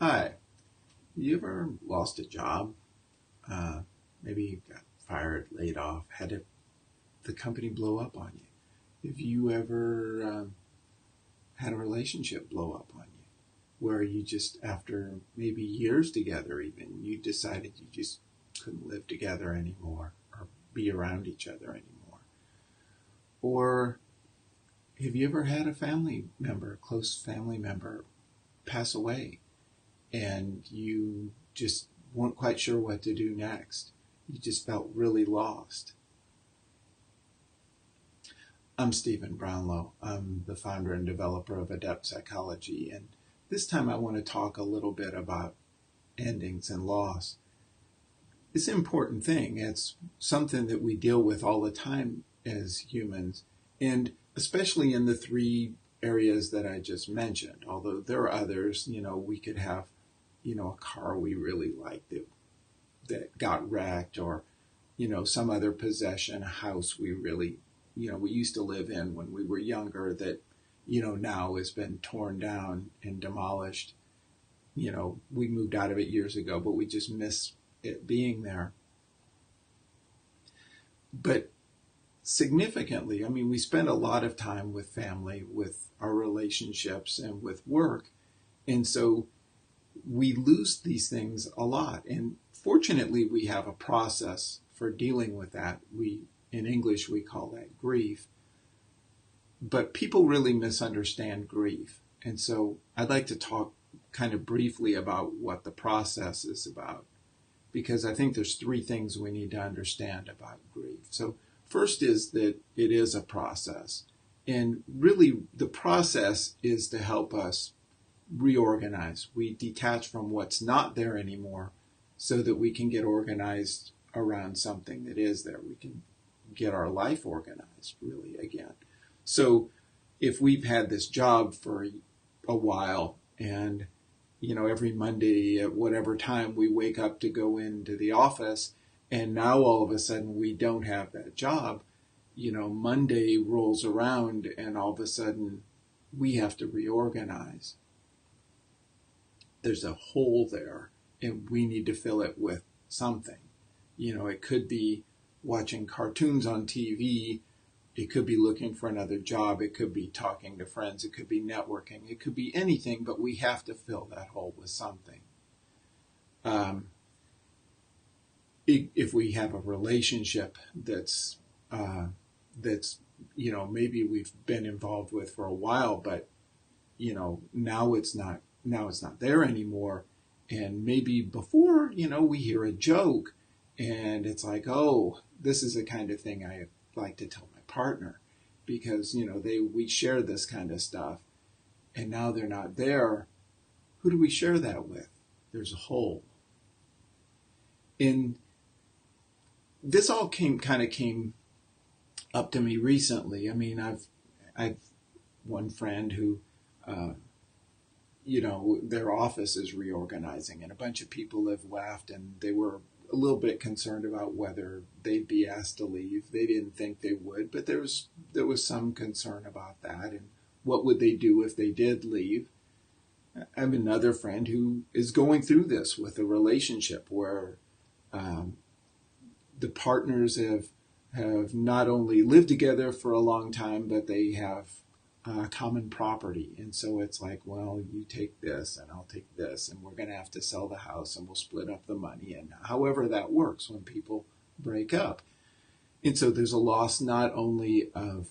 Hi, you ever lost a job? Uh, Maybe you got fired, laid off, the company blow up on you? Have you ever had a relationship blow up on you where you just, after maybe years together even, you decided you just couldn't live together anymore or be around each other anymore? Or have you ever had a family member, a close family member, pass away and you just weren't quite sure what to do next? You just felt really lost. I'm Stephen Brownlow. I'm the founder and developer of Adept Psychology, and this time I want to talk a little bit about endings and loss. It's an important thing. It's something that we deal with all the time as humans, and especially in the three areas that I just mentioned. Although there are others, we could have, a car we really like that got wrecked, or some other possession, a house we used to live in when we were younger that now has been torn down and demolished. We moved out of it years ago, but we just miss it being there. But significantly, I mean, we spend a lot of time with family, with our relationships, and with work, and so we lose these things a lot. And fortunately, we have a process for dealing with that. In English, we call that grief. But people really misunderstand grief. And so I'd like to talk kind of briefly about what the process is about, because I think there's three things we need to understand about grief. So first is that it is a process. And really, the process is to help us reorganize. We detach from what's not there anymore so that we can get organized around something that is there. We can get our life organized really again. So if we've had this job for a while, and every Monday at whatever time we wake up to go into the office, and now all of a sudden we don't have that job, Monday rolls around and all of a sudden we have to reorganize. There's a hole there and we need to fill it with something. It could be watching cartoons on TV. It could be looking for another job. It could be talking to friends. It could be networking. It could be anything, but we have to fill that hole with something. If we have a relationship that's maybe we've been involved with for a while, but now it's not there anymore. And maybe before, we hear a joke and it's like, oh, this is the kind of thing I like to tell my partner, because we share this kind of stuff, and now they're not there. Who do we share that with? There's a hole. And this all came up to me recently. I mean, I've one friend who their office is reorganizing and a bunch of people have left, and they were a little bit concerned about whether they'd be asked to leave. They didn't think they would, but there was some concern about that, and what would they do if they did leave. I have another friend who is going through this with a relationship where the partners have not only lived together for a long time, but they have common property. And so it's like, well, you take this and I'll take this, and we're going to have to sell the house and we'll split up the money. And however that works when people break up. And so there's a loss not only of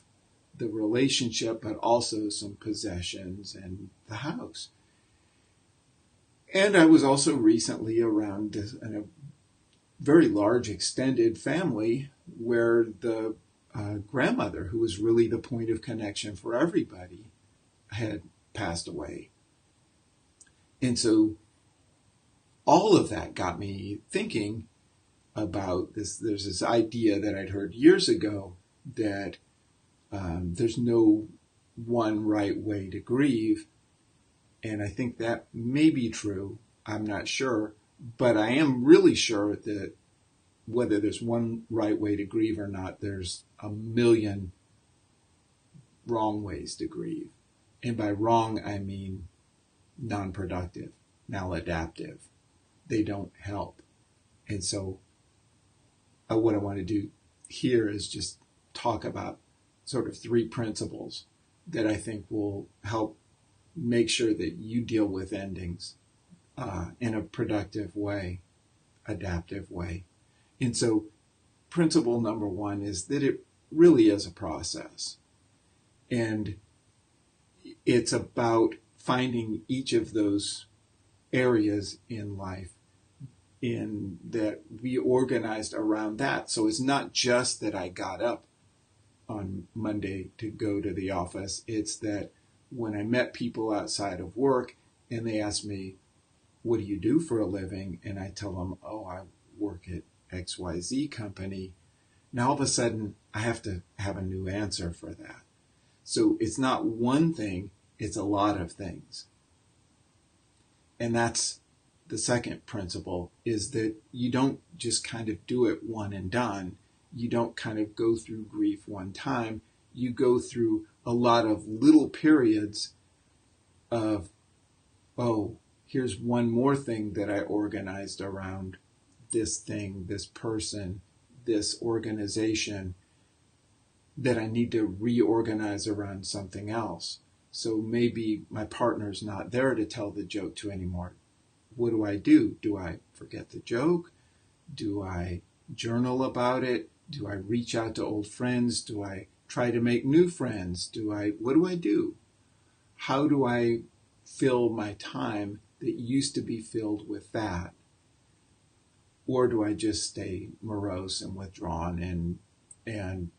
the relationship, but also some possessions and the house. And I was also recently around a very large extended family where the grandmother, who was really the point of connection for everybody, had passed away. And so all of that got me thinking about this. There's this idea that I'd heard years ago that there's no one right way to grieve. And I think that may be true. I'm not sure. But I am really sure that whether there's one right way to grieve or not, there's a million wrong ways to grieve. And by wrong, I mean non-productive. maladaptive. They don't help. And so what I want to do here is just talk about sort of 3 principles that I think will help make sure that you deal with endings in a productive way, adaptive way. And so principle number 1 is that it really is a process. And it's about finding each of those areas in life in that we organized around that. So it's not just that I got up on Monday to go to the office. It's that when I met people outside of work and they asked me, what do you do for a living? And I tell them, oh, I work at XYZ company. Now all of a sudden I have to have a new answer for that. So it's not one thing, it's a lot of things. And that's the second principle, is that you don't just kind of do it one and done. You don't kind of go through grief one time. You go through a lot of little periods of, oh, here's one more thing that I organized around this thing, this person, this organization, that I need to reorganize around something else. So maybe my partner's not there to tell the joke to anymore. What do? Do I forget the joke? Do I journal about it? Do I reach out to old friends? Do I try to make new friends? What do I do? How do I fill my time that used to be filled with that? Or do I just stay morose and withdrawn and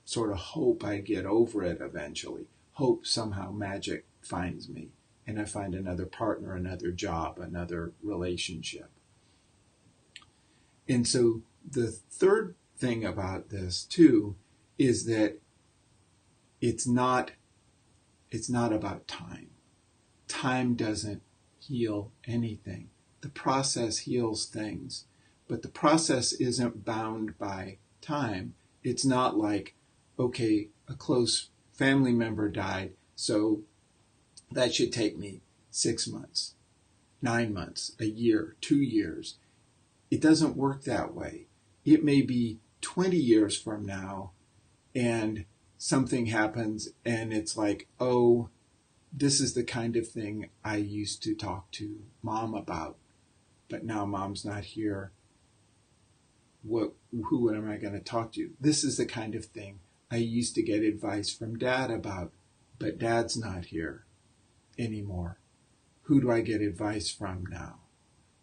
sort of hope I get over it eventually? Hope somehow magic finds me and I find another partner, another job, another relationship. And so the third thing about this too is that it's not about time. Time doesn't heal anything. The process heals things, but the process isn't bound by time. It's not like, okay, a close family member died, so that should take me 6 months, 9 months, a year, 2 years. It doesn't work that way. It may be 20 years from now and something happens and it's like, oh, this is the kind of thing I used to talk to Mom about, but now Mom's not here. Who am I going to talk to? This is the kind of thing I used to get advice from Dad about, but Dad's not here anymore. Who do I get advice from now?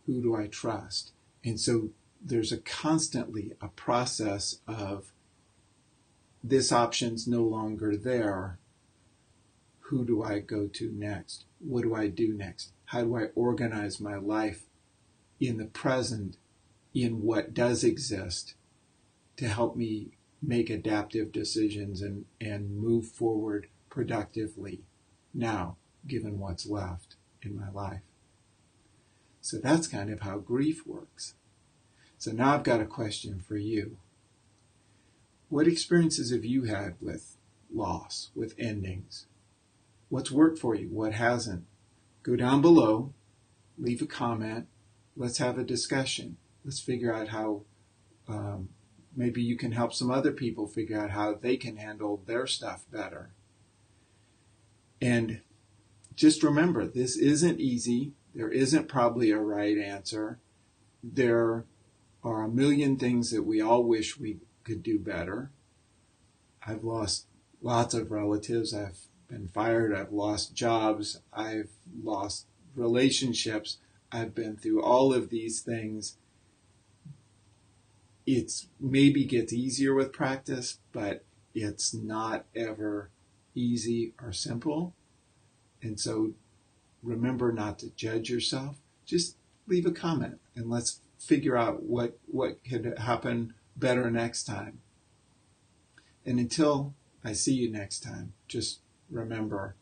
Who do I trust? And so there's constantly a process of this option's no longer there. Who do I go to next? What do I do next? How do I organize my life in the present, in what does exist, to help me make adaptive decisions and move forward productively now, given what's left in my life? So that's kind of how grief works. So now I've got a question for you. What experiences have you had with loss, with endings? What's worked for you? What hasn't? Go down below, leave a comment. Let's have a discussion. Let's figure out how maybe you can help some other people figure out how they can handle their stuff better. And just remember, this isn't easy. There isn't probably a right answer. There are a million things that we all wish we could do better. I've lost lots of relatives. I've been fired. I've lost jobs. I've lost relationships. I've been through all of these things. It's maybe gets easier with practice, but it's not ever easy or simple. And so remember not to judge yourself. Just leave a comment and let's figure out what could happen better next time. And until I see you next time, just remember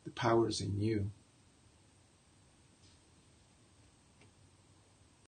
the power's in you.